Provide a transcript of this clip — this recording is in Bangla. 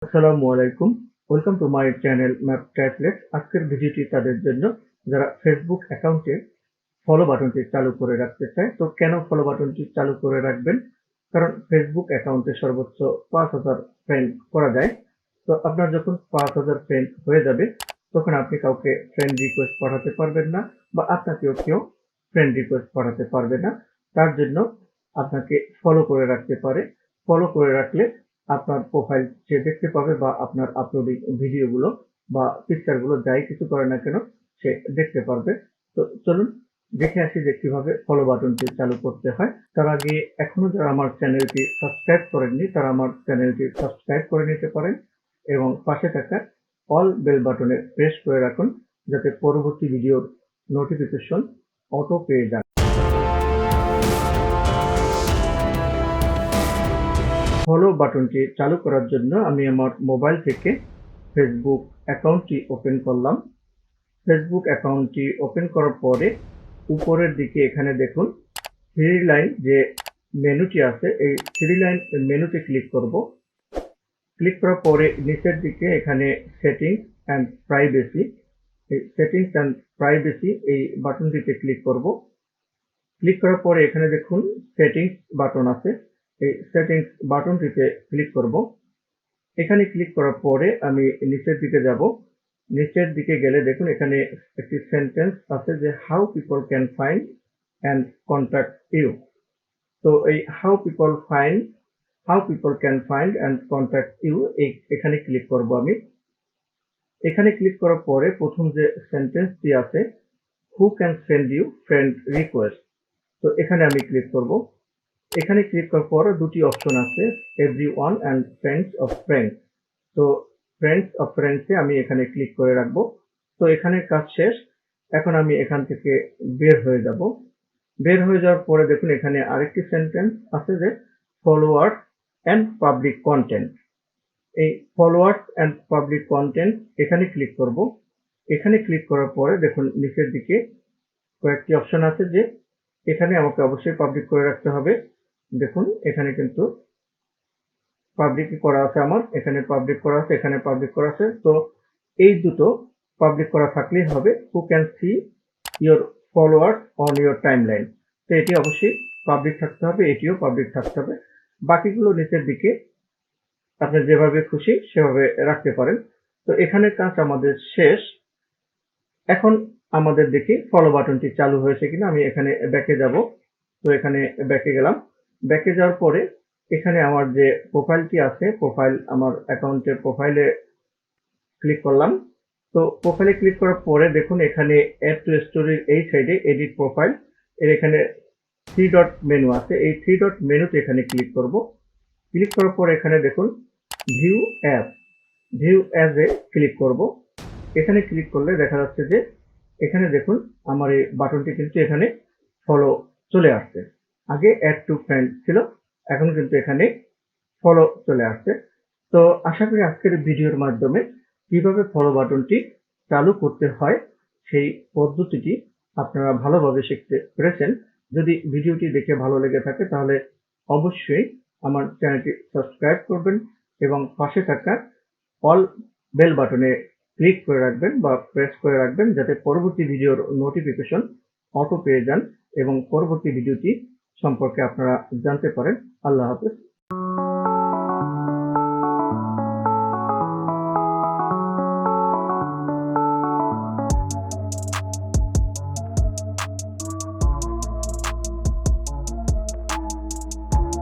আসসালামু আলাইকুম। Welcome to my channel Trifles। আজকের ভিডিওটি তাদের জন্য যারা ফেসবুক অ্যাকাউন্টে ফলো বাটনটি চালু করে রাখতে চায়। তো কেন ফলো বাটনটি চালু করে রাখবেন? কারণ ফেসবুক অ্যাকাউন্টে সর্বোচ্চ ৫,০০০ ফ্রেন্ড করা যায়। তো আপনার যখন ৫,০০০ ফ্রেন্ড হয়ে যাবে তখন আপনি কাউকে ফ্রেন্ড রিকোয়েস্ট পাঠাতে পারবেন না বা আপনাকেও কেউ ফ্রেন্ড রিকোয়েস্ট পাঠাতে পারবে না। তার জন্য আপনাকে ফলো করে রাখতে পারে। ফলো করে রাখলে আপনার প্রোফাইল সে দেখতে পাবে বা আপনার আপলোডিং ভিডিওগুলো বা পিকচারগুলো যাই কিছু করে না কেন সে দেখতে পারবে। তো চলুন দেখে আসি যে কিভাবে ফলো বাটনটি চালু করতে হয়। তার আগে এখনো যারা আমার চ্যানেলটি সাবস্ক্রাইব করেননি তারা আমার চ্যানেলটি সাবস্ক্রাইব করে নিতে পারেন এবং পাশে থাকা অল বেল বাটনে প্রেস করে রাখুন যাতে পরবর্তী ভিডিওর নোটিফিকেশন অটো পেয়ে যান। ফলো বাটনটি চালু করার জন্য আমি আমার মোবাইল থেকে ফেসবুক অ্যাকাউন্টটি ওপেন করলাম। ফেসবুক অ্যাকাউন্টটি ওপেন করার পরে উপরের দিকে এখানে দেখুন থ্রি লাইন যে মেনুটি আছে এই থ্রি লাইন মেনুতে ক্লিক করব। ক্লিক করার পরে নিচের দিকে এখানে সেটিংস অ্যান্ড প্রাইভেসি এই সেটিংস অ্যান্ড প্রাইভেসি এই বাটনটিতে ক্লিক করব। ক্লিক করার পরে এখানে দেখুন সেটিংস বাটন আছে এই সেটিংস বাটনটিতে ক্লিক করব। এখানে ক্লিক করার পরে আমি নিচের দিকে যাব। নিচের দিকে গেলে দেখুন এখানে একটি সেন্টেন্স আছে যে how people can find and contact you. তো এই how people can find and contact you এখানে ক্লিক করব আমি। এখানে ক্লিক করার পরে প্রথম যে সেন্টেন্সটি আছে who can send you friend request, তো এখানে আমি ক্লিক করব। এখানে ক্লিক করার পর দুটি অপশন আছে everyone and friends of friends. তো ফ্রেন্ডস অফ ফ্রেন্ডসে আমি এখানে ক্লিক করে রাখবো। তো এখানে কাজ শেষ। এখন আমি এখান থেকে বের হয়ে যাব। বের হয়ে যাওয়ার পরে দেখুন এখানে আরেকটি সেন্টেন্স আছে যে ফলোয়ার্স অ্যান্ড পাবলিক কন্টেন্ট। এই ফলোয়ার্স অ্যান্ড পাবলিক কন্টেন্ট এখানে ক্লিক করব। এখানে ক্লিক করার পরে দেখুন নিচের দিকে কয়েকটি অপশন আছে যে এখানে আমাকে অবশ্যই পাবলিক করে রাখতে হবে। দেখুন এখানে কিন্তু পাবলিক করা আছে, আমার এখানে পাবলিক করা আছে, এখানে পাবলিক করা আছে। তো এই দুটো পাবলিক করা থাকলেই হবে who can see your followers on your timeline. তো এটি অবশ্যই পাবলিক থাকতে হবে, এটিও পাবলিক থাকতে হবে। বাকিগুলো নিচের দিকে আপনি যেভাবে খুশি সেভাবে রাখতে পারেন। তো এখানে কাজ আমাদের শেষ। এখন আমাদের দেখি ফলো বাটনটি চালু হয়েছে কিনা। আমি এখানে ব্যাকে যাব। তো এখানে ব্যাকে গেলাম। ব্যাকে যাওয়ার পরে এখানে আমার যে প্রোফাইলটি আছে প্রোফাইল আমার অ্যাকাউন্টের প্রোফাইলে ক্লিক করলাম। তো প্রোফাইলে ক্লিক করার পরে দেখুন এখানে অ্যাড টু স্টোরির এই সাইডে এডিট প্রোফাইল এর এখানে থ্রি ডট মেনু আছে। এই থ্রি ডট মেনুতে এখানে ক্লিক করব। ক্লিক করার পরে এখানে দেখুন ভিউ অ্যাজ এ ক্লিক করব। এখানে ক্লিক করলে দেখা যাচ্ছে যে এখানে দেখুন আমার এই বাটনটি কিন্তু এখানে ফলো চলে আসছে। আগে অ্যাড টু ফ্রেন্ড ছিল, এখন কিন্তু এখানে ফলো চলে আসছে। তো আশা করি আজকের ভিডিওর মাধ্যমে কিভাবে ফলো বাটনটি চালু করতে হয় সেই পদ্ধতিটি আপনারা ভালোভাবে শিখতে পেরেছেন। যদি ভিডিওটি দেখে ভালো লেগে থাকে তাহলে অবশ্যই আমার চ্যানেলটি সাবস্ক্রাইব করবেন এবং পাশে থাকা অল বেল বাটনে ক্লিক করে রাখবেন বা প্রেস করে রাখবেন যাতে পরবর্তী ভিডিওর নোটিফিকেশন অটো পেয়ে যান এবং পরবর্তী ভিডিওটি সম্পর্কে আপনারা জানতে পারেন। আল্লাহ হাফেজ।